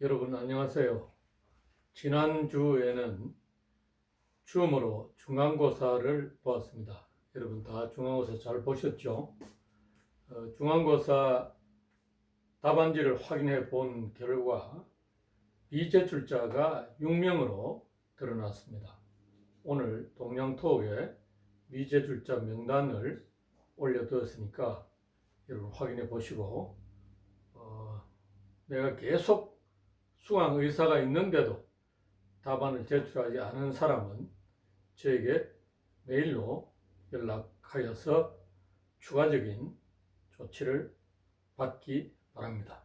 여러분 안녕하세요. 지난주에는 줌으로 중간고사를 보았습니다. 여러분 다 중간고사 잘 보셨죠? 중간고사 답안지를 확인해 본 결과 미제출자가 6명으로 드러났습니다. 오늘 동양토에 미제출자 명단을 올려두었으니까 여러분 확인해 보시고 내가 계속 수강 의사가 있는데도 답안을 제출하지 않은 사람은 저에게 메일로 연락하여서 추가적인 조치를 받기 바랍니다.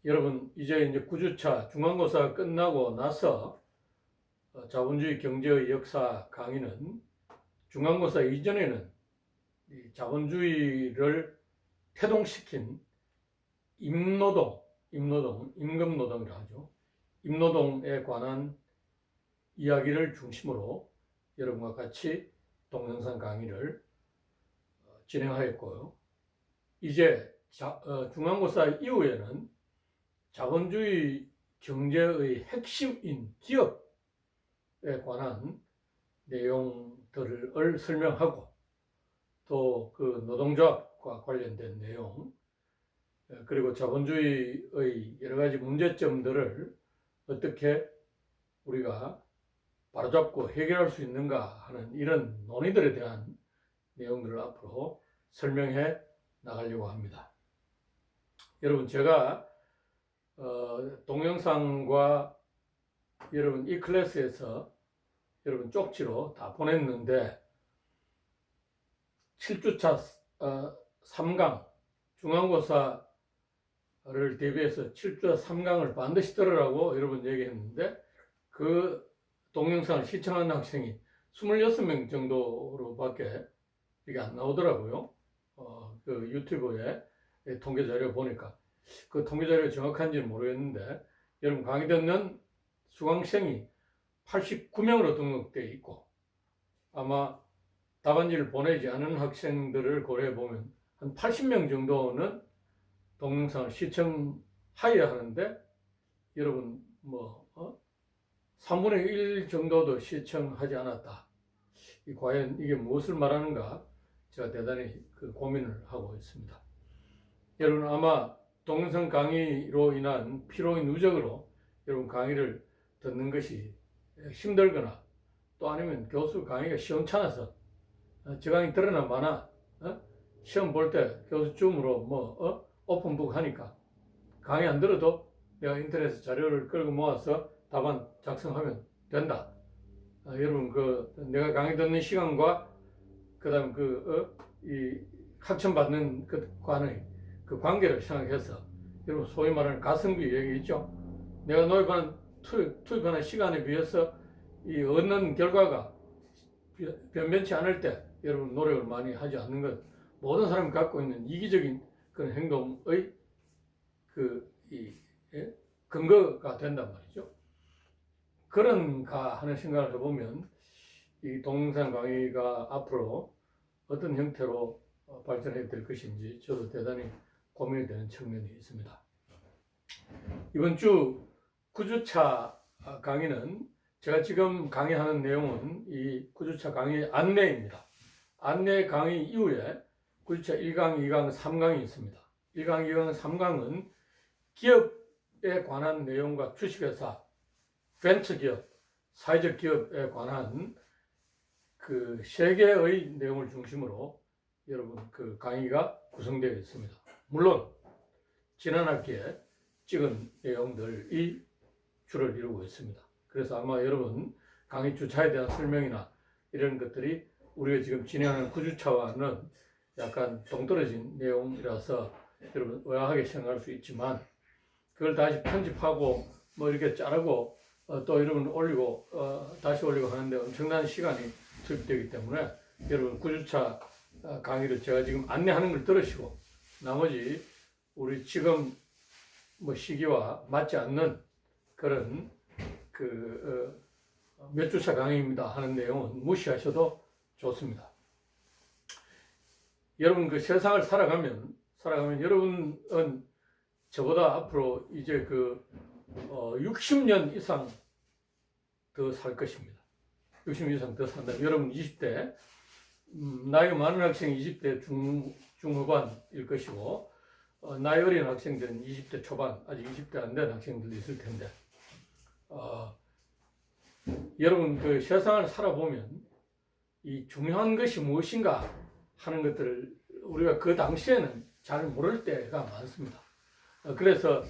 여러분 이제 9주차 중간고사가 끝나고 나서 자본주의 경제의 역사 강의는 중간고사 이전에는 자본주의를 태동시킨 임금노동이라고 하죠. 임노동에 관한 이야기를 중심으로 여러분과 같이 동영상 강의를 진행하였고요. 이제 중간고사 이후에는 자본주의 경제의 핵심인 기업에 관한 내용들을 설명하고 또 그 노동조합과 관련된 내용 그리고 자본주의의 여러 가지 문제점들을 어떻게 우리가 바로잡고 해결할 수 있는가 하는 이런 논의들에 대한 내용들을 앞으로 설명해 나가려고 합니다. 여러분 제가 동영상과 여러분 이 클래스에서 여러분 쪽지로 다 보냈는데 7주차 3강 중간고사를 대비해서 7주차 3강을 반드시 들으라고 여러분 얘기했는데 그 동영상을 시청하는 학생이 26명 정도로밖에 이게 안 나오더라고요. 그 유튜브에 통계 자료 보니까 그 통계 자료가 정확한지는 모르겠는데 여러분 강의 듣는 수강생이 89명으로 등록되어 있고 아마 답안지를 보내지 않은 학생들을 고려해 보면 한 80명 정도는 동영상을 시청하여야 하는데 여러분 3분의 1 정도도 시청하지 않았다. 과연 이게 무엇을 말하는가 제가 대단히 고민을 하고 있습니다. 여러분 아마 동영상 강의로 인한 피로의 누적으로 여러분 강의를 듣는 것이 힘들거나 또 아니면 교수 강의가 시원찮아서 저 강의 들으나 마나 시험 볼 때 교수 줌으로 오픈북 하니까 강의 안 들어도 내가 인터넷에 자료를 끌고 모아서 답안 작성하면 된다. 여러분 내가 강의 듣는 시간과 그다음 이 학점 받는 관의 관계를 생각해서 여러분 소위 말하는 가성비 얘기 있죠. 내가 투입하는 시간에 비해서 이 얻는 결과가 변변치 않을 때 여러분 노력을 많이 하지 않는 것 모든 사람이 갖고 있는 이기적인 그런 행동의 근거가 된단 말이죠. 그런가 하는 생각을 해보면 이 동영상 강의가 앞으로 어떤 형태로 발전해 될 것인지 저도 대단히 고민이 되는 측면이 있습니다. 이번 주 9주차 강의는 제가 지금 강의하는 내용은 이 9주차 강의 안내입니다. 안내 강의 이후에 9주차 1강, 2강, 3강이 있습니다. 1강, 2강, 3강은 기업에 관한 내용과 주식회사, 벤처기업, 사회적 기업에 관한 그 세 개의 내용을 중심으로 여러분 강의가 구성되어 있습니다. 물론 지난 학기에 찍은 내용들이 주를 이루고 있습니다. 그래서 아마 여러분 강의 주차에 대한 설명이나 이런 것들이 우리가 지금 진행하는 9주차와는 약간 동떨어진 내용이라서 여러분 의아하게 생각할 수 있지만 그걸 다시 편집하고 이렇게 자르고 또 여러분 올리고 다시 올리고 하는데 엄청난 시간이 투입되기 때문에 여러분 9주차 강의를 제가 지금 안내하는 걸 들으시고 나머지 우리 지금 시기와 맞지 않는 그런 몇 주차 강의입니다 하는 내용은 무시하셔도 좋습니다. 여러분 세상을 살아가면 여러분은 저보다 앞으로 이제 60년 이상 더 살 것입니다. 60년 이상 더 산다. 여러분 20대, 나이가 많은 학생이 20대 중후반일 것이고, 나이 어린 학생들은 20대 초반, 아직 20대 안 된 학생들도 있을 텐데, 여러분 그 세상을 살아보면 이 중요한 것이 무엇인가 하는 것들을 우리가 그 당시에는 잘 모를 때가 많습니다. 그래서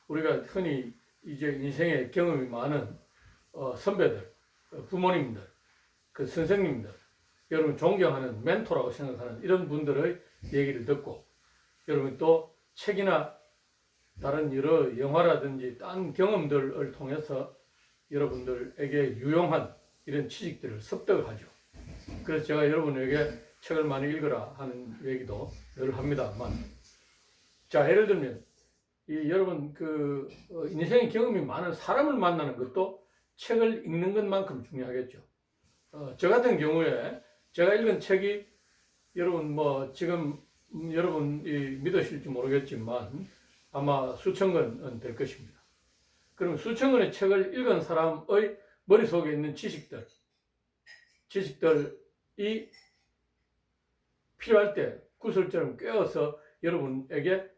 우리가 흔히 이제 인생에 경험이 많은 선배들, 부모님들, 그 선생님들, 여러분 존경하는 멘토라고 생각하는 이런 분들의 얘기를 듣고, 여러분 또 책이나 다른 여러 영화라든지 딴 경험들을 통해서 여러분들에게 유용한 이런 지식들을 습득하죠. 그래서 제가 여러분에게 책을 많이 읽으라 하는 얘기도 늘 합니다만, 자, 예를 들면 여러분 인생의 경험이 많은 사람을 만나는 것도 책을 읽는 것만큼 중요하겠죠. 저 같은 경우에 제가 읽은 책이 여러분 지금 여러분이 믿으실지 모르겠지만 아마 수천 권 될 것입니다. 그럼 수천 권의 책을 읽은 사람의 머릿속에 있는 지식들이 필요할 때 구슬처럼 꿰어서 여러분에게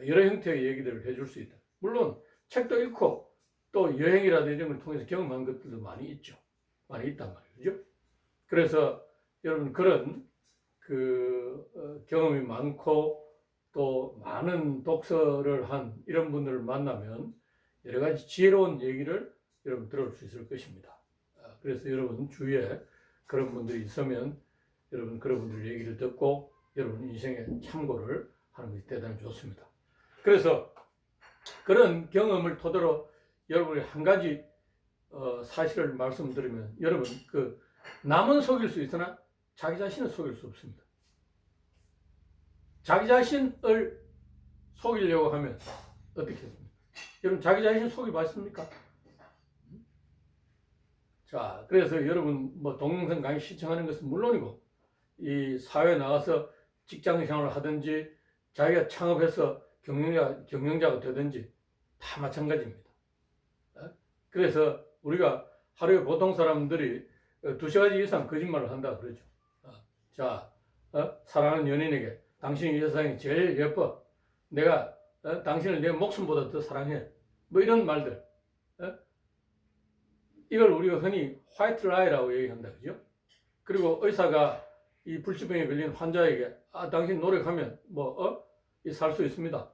여러 형태의 얘기들을 해줄 수 있다. 물론 책도 읽고 또 여행이라든지 이런 걸 통해서 경험한 것들도 많이 있죠. 많이 있단 말이죠. 그래서 여러분 그런 경험이 많고 또 많은 독서를 한 이런 분들을 만나면 여러 가지 지혜로운 얘기를 여러분 들을 수 있을 것입니다. 그래서 여러분 주위에 그런 분들이 있으면 여러분 그런 분들 얘기를 듣고 여러분 인생에 참고를 하는 것이 대단히 좋습니다. 그래서 그런 경험을 토대로 여러분이 한 가지 사실을 말씀드리면, 여러분 남은 속일 수 있으나 자기 자신을 속일 수 없습니다. 자기 자신을 속이려고 하면 어떻게 했습니까? 여러분 자기 자신 속이 맞습니까? 자, 그래서 여러분 동영상 강의 시청하는 것은 물론이고 이 사회에 나가서 직장 생활을 하든지 자기가 창업해서 경영자가 되든지 다 마찬가지입니다. 그래서 우리가 하루에 보통 사람들이 2시간 이상 거짓말을 한다 그러죠. 자, 사랑하는 연인에게 당신이 이 세상에 제일 예뻐. 내가 당신을 내 목숨보다 더 사랑해. 이런 말들. 이걸 우리가 흔히 화이트 라이라고 얘기한다. 그죠? 그리고 의사가 이 불치병에 걸린 환자에게 당신 노력하면 살 수 있습니다.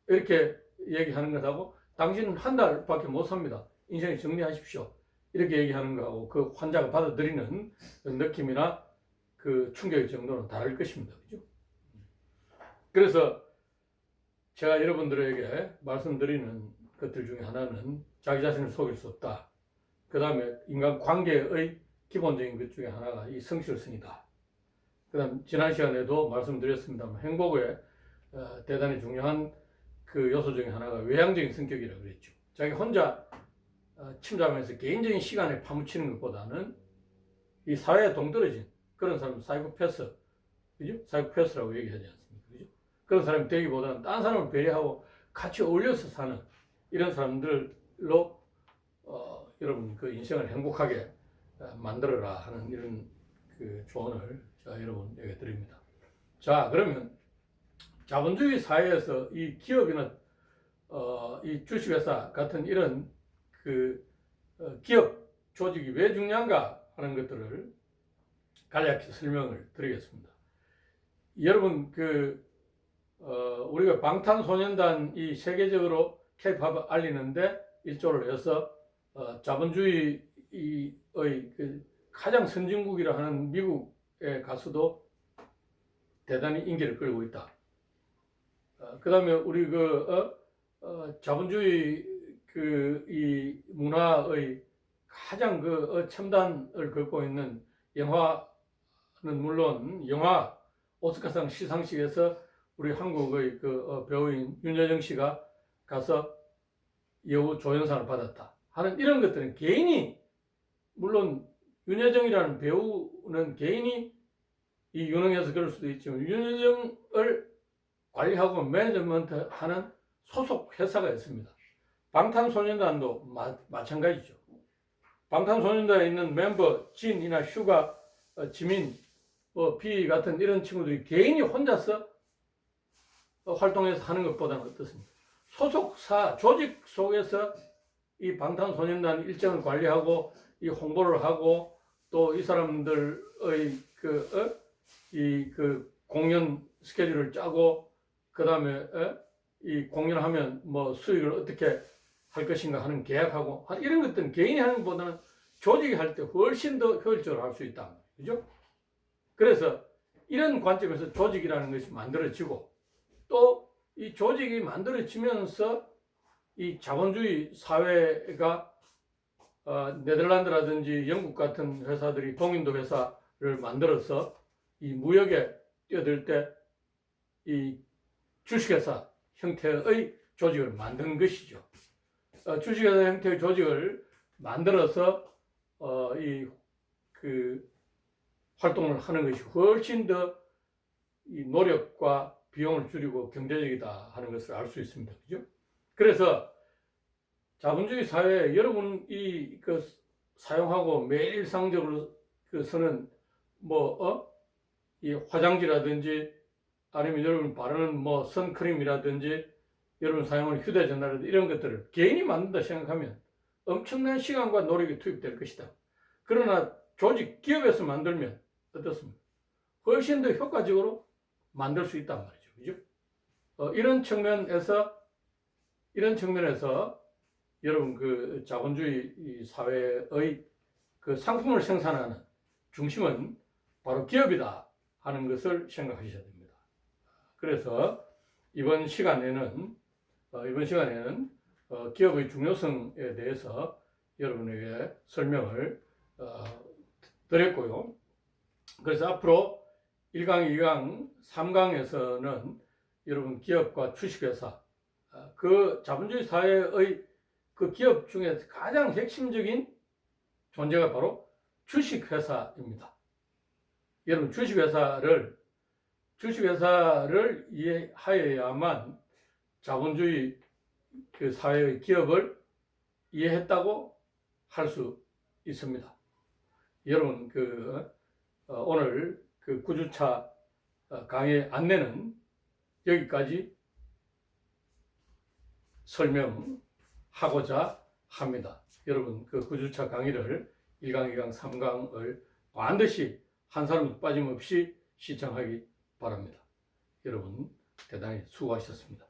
이렇게 얘기하는 것하고 당신은 한 달밖에 못 삽니다. 인생 정리하십시오. 이렇게 얘기하는 거하고 그 환자가 받아들이는 느낌이나 그 충격의 정도는 다를 것입니다. 그죠? 그래서 제가 여러분들에게 말씀드리는 것들 중에 하나는 자기 자신을 속일 수 없다. 그 다음에 인간 관계의 기본적인 것 중에 하나가 이 성실성이다. 그 다음 지난 시간에도 말씀드렸습니다만 행복에 대단히 중요한 그 요소 중에 하나가 외향적인 성격이라고 그랬죠. 자기 혼자 침잠해서 개인적인 시간에 파묻히는 것보다는 이 사회에 동떨어진 그런 사람 사이코패스, 그죠? 사이코패스라고 얘기하지 않습니까? 그죠? 그런 사람이 되기보다는 다른 사람을 배려하고 같이 어울려서 사는 이런 사람들로 여러분 그 인생을 행복하게 만들어라 하는 이런 그 조언을 제가 여러분에게 드립니다. 자, 그러면 자본주의 사회에서 이 기업이나 이 주식회사 같은 이런 기업 조직이 왜 중요한가 하는 것들을 간략히 설명을 드리겠습니다. 여러분 우리가 방탄소년단 이 세계적으로 K-팝을 알리는데 일조를 해서 자본주의의 가장 선진국이라 하는 미국에 가서도 대단히 인기를 끌고 있다. 그 다음에 우리 자본주의 이 문화의 가장 첨단을 걷고 있는 영화는 물론 영화 오스카상 시상식에서 우리 한국의 배우인 윤여정 씨가 가서 여우 조연상을 받았다 하는 이런 것들은 개인이, 물론 윤여정이라는 배우는 개인이 이 유능해서 그럴 수도 있지만 윤여정을 관리하고 매니지먼트 하는 소속 회사가 있습니다. 방탄소년단도 마찬가지죠. 방탄소년단에 있는 멤버 진이나 슈가, 지민, 비 같은 이런 친구들이 개인이 혼자서 활동해서 하는 것보다는 어떻습니까? 소속사 조직 속에서 이 방탄소년단 일정을 관리하고 이 홍보를 하고 또 이 사람들의 그 공연 스케줄을 짜고 그 다음에 이 공연하면 뭐 수익을 어떻게 할 것인가 하는 계약하고 이런 것들은 개인이 하는 것보다는 조직이 할 때 훨씬 더 효율적으로 할 수 있다. 그죠? 그래서 이런 관점에서 조직이라는 것이 만들어지고 또 이 조직이 만들어지면서 이 자본주의 사회가 네덜란드라든지 영국 같은 회사들이 동인도 회사를 만들어서 이 무역에 뛰어들 때 이 주식회사 형태의 조직을 만든 것이죠. 주식회사 형태의 조직을 만들어서 이 그 활동을 하는 것이 훨씬 더 이 노력과 비용을 줄이고 경제적이다 하는 것을 알 수 있습니다. 그죠? 그래서 자본주의 사회에 여러분이 사용하고 매일 일상적으로 쓰는 이 화장지라든지 아니면 여러분 바르는 선크림이라든지 여러분 사용하는 휴대전화라든지 이런 것들을 개인이 만든다 생각하면 엄청난 시간과 노력이 투입될 것이다. 그러나 조직, 기업에서 만들면 어떻습니까? 훨씬 더 효과적으로 만들 수 있단 말이죠. 그죠? 이런 측면에서 여러분 그 자본주의 사회의 그 상품을 생산하는 중심은 바로 기업이다 하는 것을 생각하셔야 됩니다. 그래서 이번 시간에는 기업의 중요성에 대해서 여러분에게 설명을 드렸고요. 그래서 앞으로 1강, 2강, 3강에서는 여러분 기업과 주식회사, 그 자본주의 사회의 그 기업 중에 가장 핵심적인 존재가 바로 주식회사입니다. 여러분 주식회사를 이해하여야만 자본주의 그 사회의 기업을 이해했다고 할 수 있습니다. 여러분 오늘 그 구주차 강의 안내는 여기까지 설명하고자 합니다. 여러분 그 구주차 강의를 1강, 2강, 3강을 반드시 한 사람도 빠짐없이 시청하기 바랍니다. 여러분 대단히 수고하셨습니다.